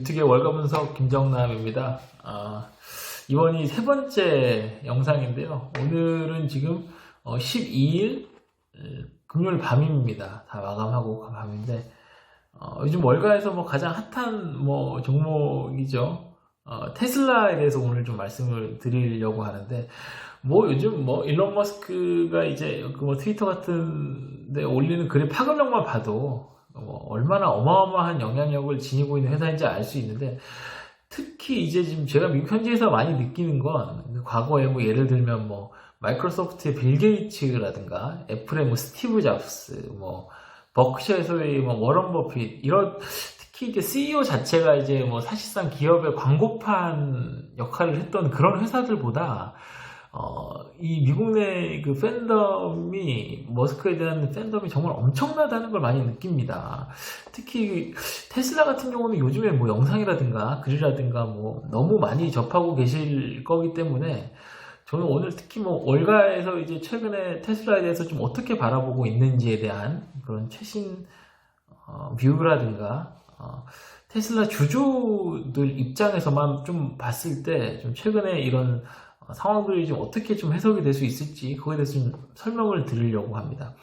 비투기의 월가 분석 김정남입니다. 이번이 세 번째 영상인데요. 오늘은 지금 12일 금요일 밤입니다. 다 마감하고 밤인데 요즘 월가에서 가장 핫한 종목이죠. 테슬라에 대해서 오늘 좀 말씀을 드리려고 하는데 요즘 일론 머스크가 이제 트위터 같은데 올리는 글의 파급력만 봐도 얼마나 어마어마한 영향력을 지니고 있는 회사인지 알 수 있는데, 특히 이제 지금 제가 미국 현지에서 많이 느끼는 건 과거에 예를 들면 마이크로소프트의 빌 게이츠라든가 애플의 스티브 잡스, 버크셔에서의 워런 버핏, 이런 특히 이제 CEO 자체가 이제 사실상 기업의 광고판 역할을 했던 그런 회사들보다 이 미국 내 그 팬덤이, 머스크에 대한 팬덤이 정말 엄청나다는 걸 많이 느낍니다. 특히 테슬라 같은 경우는 요즘에 영상이라든가 글이라든가 너무 많이 접하고 계실 거기 때문에, 저는 오늘 특히 월가에서 이제 최근에 테슬라에 대해서 좀 어떻게 바라보고 있는지에 대한 그런 최신 뷰라든가 테슬라 주주들 입장에서만 좀 봤을 때 좀 최근에 이런 상황들이 좀 어떻게 좀 해석이 될 수 있을지, 그거에 대해서 좀 설명을 드리려고 합니다.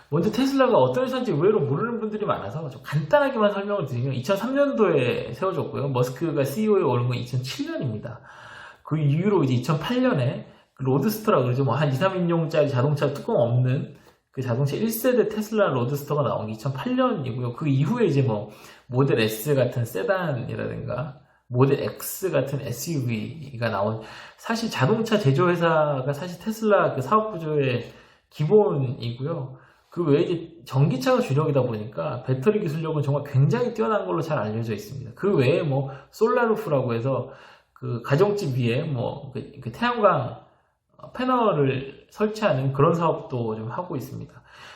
먼저 테슬라가 어떤 회사인지 의외로 모르는 분들이 많아서 좀 간단하게만 설명을 드리면, 2003년도에 세워졌고요. 머스크가 CEO에 오른 건 2007년입니다. 그 이후로 이제 2008년에 로드스터라고 그러죠. 한 2, 3인용짜리 자동차 뚜껑 없는 그 자동차 1세대 테슬라 로드스터가 나온 게 2008년이고요. 그 이후에 이제 모델 S 같은 세단이라든가 모델 X 같은 SUV가 나온, 사실 자동차 제조회사가 사실 테슬라 그 사업 구조의 기본이고요. 그 외에 이제 전기차가 주력이다 보니까 배터리 기술력은 정말 굉장히 뛰어난 걸로 잘 알려져 있습니다. 그 외에 솔라루프라고 해서 그 가정집 위에 그 태양광 패널을 설치하는 그런 사업도 좀 하고 있습니다.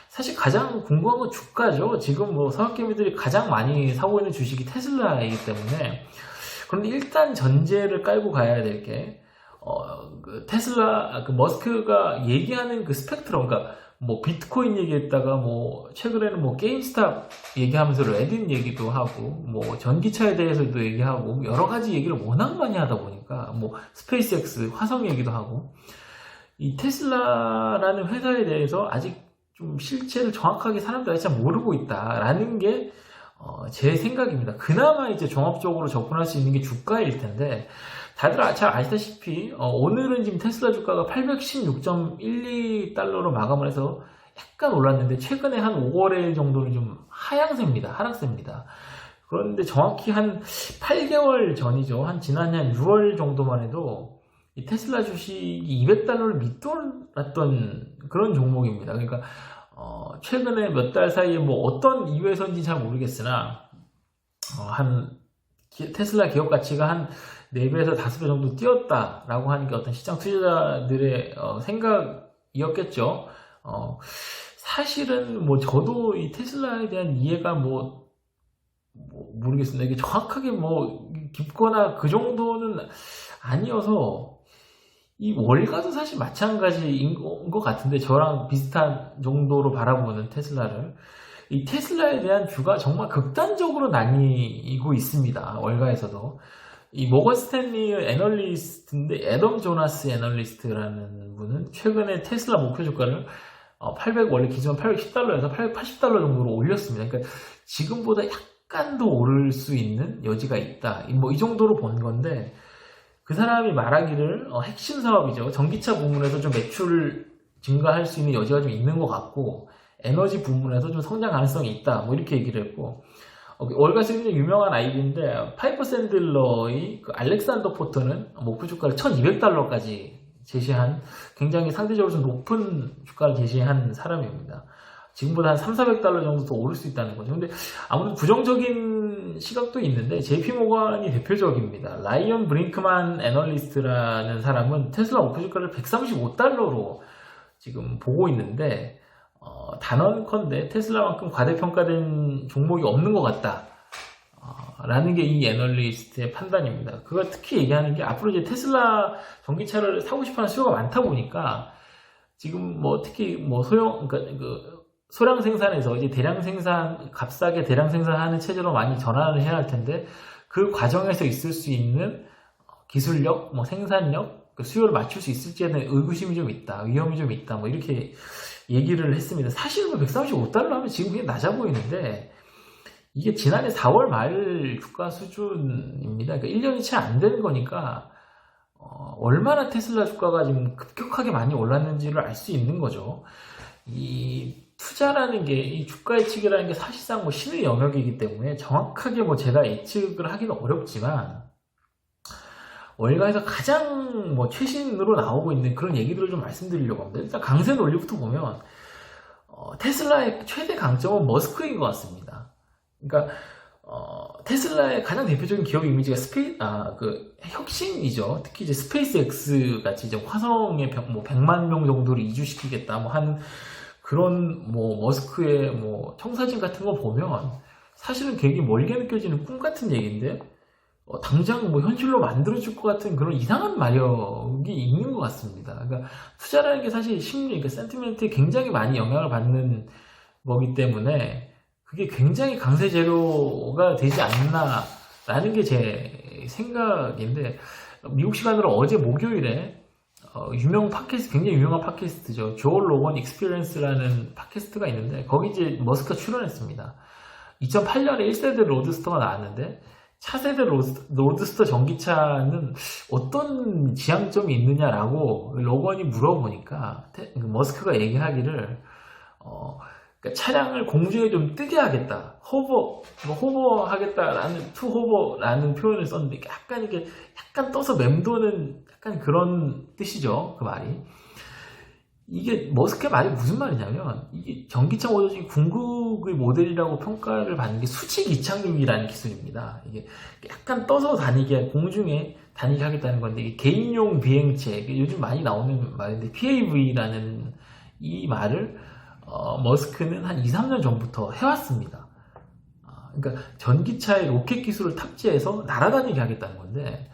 사실 가장 궁금한 건 주가죠. 지금 산업개미들이 가장 많이 사고 있는 주식이 테슬라이기 때문에. 그런데 일단 전제를 깔고 가야 될 게, 그 테슬라, 머스크가 얘기하는 그 스펙트럼, 그러니까 비트코인 얘기했다가 최근에는 게임스탑 얘기하면서 레딧 얘기도 하고 전기차에 대해서도 얘기하고 여러 가지 얘기를 워낙 많이 하다 보니까 스페이스X 화성 얘기도 하고, 이 테슬라라는 회사에 대해서 아직 좀 실체를 정확하게 사람들이 잘 모르고 있다라는 게 제 생각입니다. 그나마 이제 종합적으로 접근할 수 있는 게 주가일 텐데, 다들 잘 아시다시피 오늘은 지금 테슬라 주가가 816.12달러로 마감을 해서 약간 올랐는데, 최근에 한 5월에 정도는 좀 하락세입니다. 그런데 정확히 한 8개월 전이죠. 지난 6월 정도만 해도 이 테슬라 주식이 200달러를 밑돌았던 그런 종목입니다. 그러니까 최근에 몇 달 사이에 어떤 이유에서인지 잘 모르겠으나 테슬라 기업 가치가 한 4배에서 5배 정도 뛰었다라고 하는 게 어떤 시장 투자자들의 생각이었겠죠. 사실은 저도 이 테슬라에 대한 이해가 모르겠습니다. 이게 정확하게 깊거나 그 정도는 아니어서, 이 월가도 사실 마찬가지인 것 같은데, 저랑 비슷한 정도로 바라보는 테슬라를, 이 테슬라에 대한 뷰가 정말 극단적으로 나뉘고 있습니다. 월가에서도. 이 모건 스탠리 애널리스트인데, 애덤 조나스 애널리스트라는 분은 최근에 테슬라 목표 주가를 원래 기존 810달러에서 880달러 정도로 올렸습니다. 그러니까 지금보다 약간 더 오를 수 있는 여지가 있다. 이 정도로 본 건데, 그 사람이 말하기를 핵심 사업이죠. 전기차 부문에서 좀 매출 증가할 수 있는 여지가 좀 있는 것 같고, 에너지 부문에서 좀 성장 가능성이 있다. 이렇게 얘기를 했고, 월가에서 굉장히 유명한 아이디인데, 파이퍼 샌들러의 그 알렉산더 포터는 목표 주가를 1200달러까지 제시한, 굉장히 상대적으로 좀 높은 주가를 제시한 사람입니다. 지금보다 한 300~400달러 정도 더 오를 수 있다는 거죠. 근데 아무래도 부정적인 시각도 있는데, JP모건이 대표적입니다. 라이언 브링크만 애널리스트라는 사람은 테슬라 목표 주가를 135달러로 지금 보고 있는데, 단언컨대 테슬라만큼 과대평가된 종목이 없는 것 같다 라는 게 이 애널리스트의 판단입니다. 그가 특히 얘기하는 게, 앞으로 이제 테슬라 전기차를 사고 싶어하는 수요가 많다 보니까 지금 특히 소량 생산에서 이제 대량 생산, 값싸게 대량 생산하는 체제로 많이 전환을 해야 할 텐데, 그 과정에서 있을 수 있는 기술력, 뭐 생산력, 그 수요를 맞출 수 있을지에 대한 의구심이 좀 있다, 위험이 좀 있다, 뭐 이렇게 얘기를 했습니다. 사실 뭐 135달러 하면 지금 그냥 낮아 보이는데 이게 지난해 4월 말 주가 수준입니다. 그러니까 1년이 채 안 되는 거니까 얼마나 테슬라 주가가 지금 급격하게 많이 올랐는지를 알 수 있는 거죠. 이 투자라는 게, 이 주가 예측이라는 게 사실상 뭐 신의 영역이기 때문에 정확하게 뭐 제가 예측을 하기는 어렵지만 월가에서 가장 뭐 최신으로 나오고 있는 그런 얘기들을 좀 말씀드리려고 합니다. 일단 강세 논리부터 보면 테슬라의 최대 강점은 머스크인 것 같습니다. 그러니까 테슬라의 가장 대표적인 기업 이미지가 그 혁신이죠. 특히 이제 스페이스 X 같이 이제 화성에 뭐 100만 명 정도를 이주시키겠다 뭐 하는 그런 뭐 머스크의 뭐 청사진 같은 거 보면 사실은 되게 멀게 느껴지는 꿈 같은 얘기인데 당장 뭐 현실로 만들어줄 것 같은 그런 이상한 마력이 있는 것 같습니다. 그러니까 투자라는 게 사실 심리, 그러니까 센티멘트에 굉장히 많이 영향을 받는 거기 때문에 그게 굉장히 강세 재료가 되지 않나라는 게 제 생각인데, 미국 시간으로 어제 목요일에 굉장히 유명한 팟캐스트죠. 조 로건 익스피리언스라는 팟캐스트가 있는데 거기 이제 머스크가 출연했습니다. 2008년에 1세대 로드스터가 나왔는데 차세대 로드스터 전기차는 어떤 지향점이 있느냐라고 로건이 물어보니까 머스크가 얘기하기를 그러니까 차량을 공중에 좀 뜨게 하겠다, 호버하겠다라는 투호버라는 표현을 썼는데 약간 이게 약간 떠서 맴도는 약간 그런 뜻이죠. 그 말이. 이게 머스크의 말이 무슨 말이냐면 이게 전기차 모델 중에 궁극의 모델이라고 평가를 받는 게 수직 이착륙이라는 기술입니다. 이게 약간 떠서 공중에 다니게 하겠다는 건데, 이게 개인용 비행체, 요즘 많이 나오는 말인데 PAV라는 이 말을 머스크는 한 2, 3년 전부터 해왔습니다. 그러니까 전기차에 로켓 기술을 탑재해서 날아다니게 하겠다는 건데,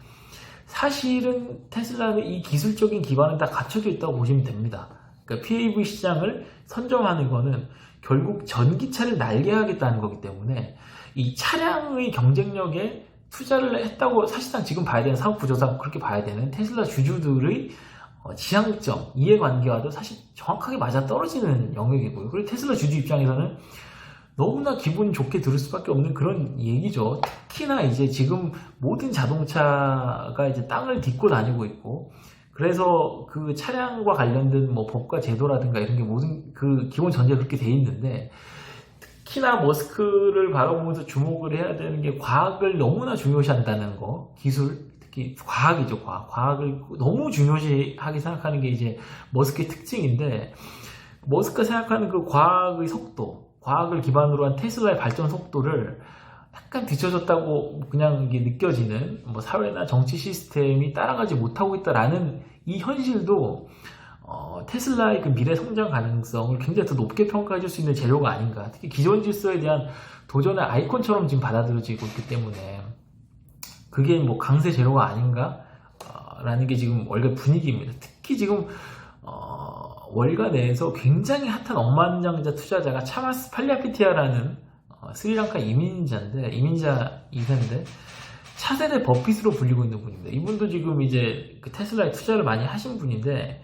사실은 테슬라는 이 기술적인 기반은 다 갖춰져 있다고 보시면 됩니다. 그러니까 PAV 시장을 선점하는 거는 결국 전기차를 날게 하겠다는 거기 때문에 이 차량의 경쟁력에 투자를 했다고 사실상 지금 봐야 되는 사업 구조상 그렇게 봐야 되는 테슬라 주주들의 지향점, 이해관계와도 사실 정확하게 맞아떨어지는 영역이고요. 그리고 테슬라 주주 입장에서는 너무나 기분 좋게 들을 수밖에 없는 그런 얘기죠. 특히나 이제 지금 모든 자동차가 이제 땅을 딛고 다니고 있고, 그래서 그 차량과 관련된 뭐 법과 제도라든가 이런 게 모든 그 기본 전제가 그렇게 돼 있는데, 특히나 머스크를 바라보면서 주목을 해야 되는 게 과학을 너무나 중요시한다는 거, 기술, 특히 과학이죠. 과학을 너무 중요시하게 생각하는 게 이제 머스크의 특징인데, 머스크가 생각하는 그 과학의 속도, 과학을 기반으로 한 테슬라의 발전 속도를 약간 뒤처졌다고 그냥 이게 느껴지는 뭐 사회나 정치 시스템이 따라가지 못하고 있다라는 이 현실도 테슬라의 그 미래 성장 가능성을 굉장히 더 높게 평가해 줄 수 있는 재료가 아닌가. 특히 기존 질서에 대한 도전의 아이콘처럼 지금 받아들여지고 있기 때문에 그게 뭐 강세 재료가 아닌가 라는 게 지금 월가 분위기입니다. 특히 지금 월가 내에서 굉장히 핫한 억만장자 투자자가 차마스 팔리아피티아라는 스리랑카 이민자 2세인데 차세대 버핏으로 불리고 있는 분입니다. 이분도 지금 이제 그 테슬라에 투자를 많이 하신 분인데,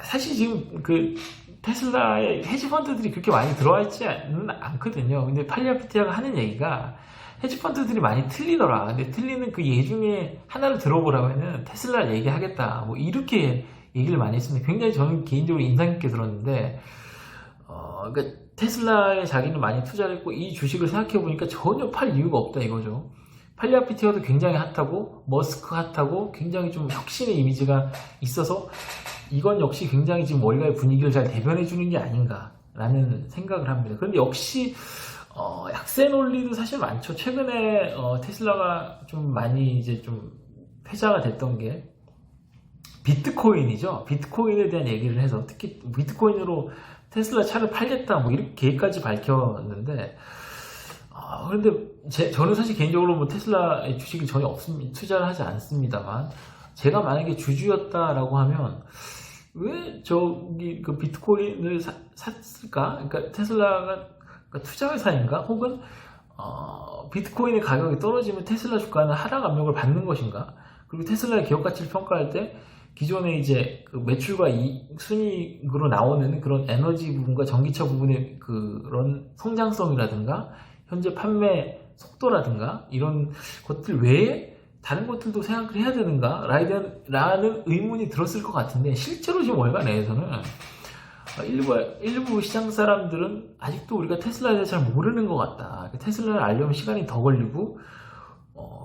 사실 지금 그 테슬라에 헤지펀드들이 그렇게 많이 들어와 있지 않거든요. 근데 팔리아피티아가 하는 얘기가 헤지펀드들이 많이 틀리더라. 근데 틀리는 그 예 중에 하나를 들어보라면은 테슬라 얘기하겠다, 뭐 이렇게 얘기를 많이 했습니다. 굉장히 저는 개인적으로 인상 깊게 들었는데, 그러니까 테슬라에 자기는 많이 투자를 했고 이 주식을 생각해보니까 전혀 팔 이유가 없다 이거죠. 팔리아피티아도 굉장히 핫하고 머스크 핫하고 굉장히 좀 혁신의 이미지가 있어서 이건 역시 굉장히 지금 월가의 분위기를 잘 대변해주는 게 아닌가라는 생각을 합니다. 그런데 역시 약세 논리도 사실 많죠. 최근에 테슬라가 좀 많이 이제 좀 회자가 됐던 게 비트코인이죠. 비트코인에 대한 얘기를 해서 특히 비트코인으로 테슬라 차를 팔겠다 뭐 이렇게 계획까지 밝혔는데, 그런데 저는 사실 개인적으로 뭐 테슬라 주식이 전혀 없습니다. 투자를 하지 않습니다만, 제가 만약에 주주였다라고 하면 왜 저기 그 비트코인을 샀을까? 그러니까 테슬라가 투자 회사인가? 혹은 비트코인의 가격이 떨어지면 테슬라 주가는 하락 압력을 받는 것인가? 그리고 테슬라의 기업 가치를 평가할 때 기존에 이제 그 매출과 순이익으로 나오는 그런 에너지 부분과 전기차 부분의 그런 성장성이라든가 현재 판매 속도라든가 이런 것들 외에 다른 것들도 생각을 해야 되는가? 라는 의문이 들었을 것 같은데 실제로 지금 월가 내에서는 일부 시장 사람들은 아직도 우리가 테슬라에 대해서 잘 모르는 것 같다. 테슬라를 알려면 시간이 더 걸리고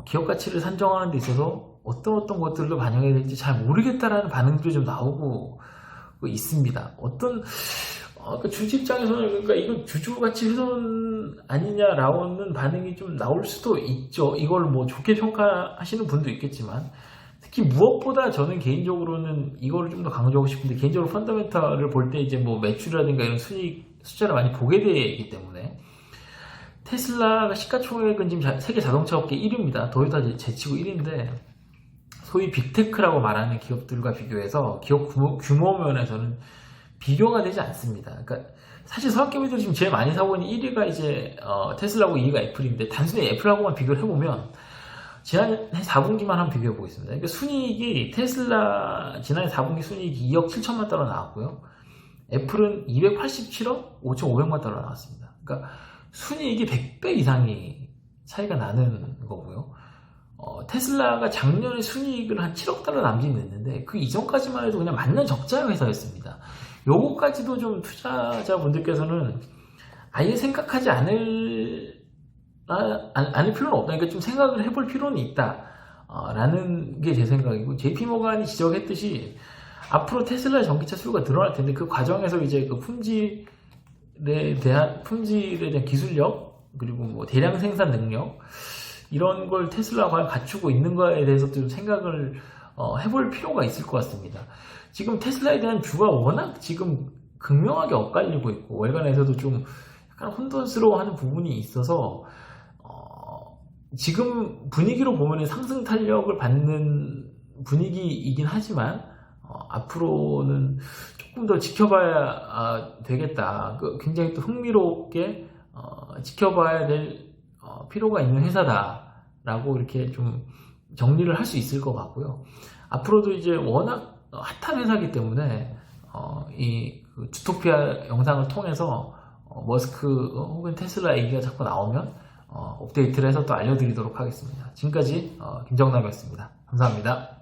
기업 가치를 산정하는 데 있어서 어떤 것들도 반영해야 될지 잘 모르겠다라는 반응들이 좀 나오고 있습니다. 주주 입장에서는 그러니까 이건 주주 가치 훼손 아니냐라는 반응이 좀 나올 수도 있죠. 이걸 뭐 좋게 평가하시는 분도 있겠지만 특히 무엇보다 저는 개인적으로는 이거를 좀 더 강조하고 싶은데 개인적으로 펀더멘탈을 볼 때 이제 뭐 매출이라든가 이런 수익 숫자를 많이 보게 되기 때문에 테슬라가 시가총액은 지금 세계 자동차 업계 1위입니다. 도요타 제치고 1위인데 소위 빅테크라고 말하는 기업들과 비교해서 기업 규모 면에서는 비교가 되지 않습니다. 그러니까 사실 서학개미들이 지금 제일 많이 사고 있는 1위가 이제 테슬라고 2위가 애플인데 단순히 애플하고만 비교를 해보면 지난해 4분기만 한번 비교해 보겠습니다. 그러니까 순이익이 테슬라 지난해 4분기 순이익이 2억 7천만 달러 나왔고요. 애플은 287억 5,500만 달러 나왔습니다. 그러니까 순이익이 100배 이상이 차이가 나는 거고요. 테슬라가 작년에 순이익을 한 7억 달러 남짓 냈는데 그 이전까지만 해도 그냥 만년 적자 회사였습니다. 요거까지도 좀 투자자분들께서는 아예 생각하지 않을 필요는 없다. 그러니까 좀 생각을 해볼 필요는 있다. 라는 게 제 생각이고, JP모간이 지적했듯이 앞으로 테슬라 전기차 수요가 늘어날 텐데 그 과정에서 이제 그 품질에 대한 기술력, 그리고 뭐 대량 생산 능력, 이런 걸 테슬라가 과연 갖추고 있는 거에 대해서 좀 생각을 해볼 필요가 있을 것 같습니다. 지금 테슬라에 대한 뷰가 워낙 지금 극명하게 엇갈리고 있고 월간에서도 좀 약간 혼돈스러워하는 부분이 있어서 지금 분위기로 보면 상승 탄력을 받는 분위기이긴 하지만 앞으로는 조금 더 지켜봐야 되겠다. 굉장히 또 흥미롭게 지켜봐야 될 필요가 있는 회사다라고 이렇게 좀 정리를 할 수 있을 것 같고요. 앞으로도 이제 워낙 핫한 회사이기 때문에 그 주토피아 영상을 통해서 머스크 혹은 테슬라 얘기가 자꾸 나오면 업데이트를 해서 또 알려드리도록 하겠습니다. 지금까지 김정남이었습니다. 감사합니다.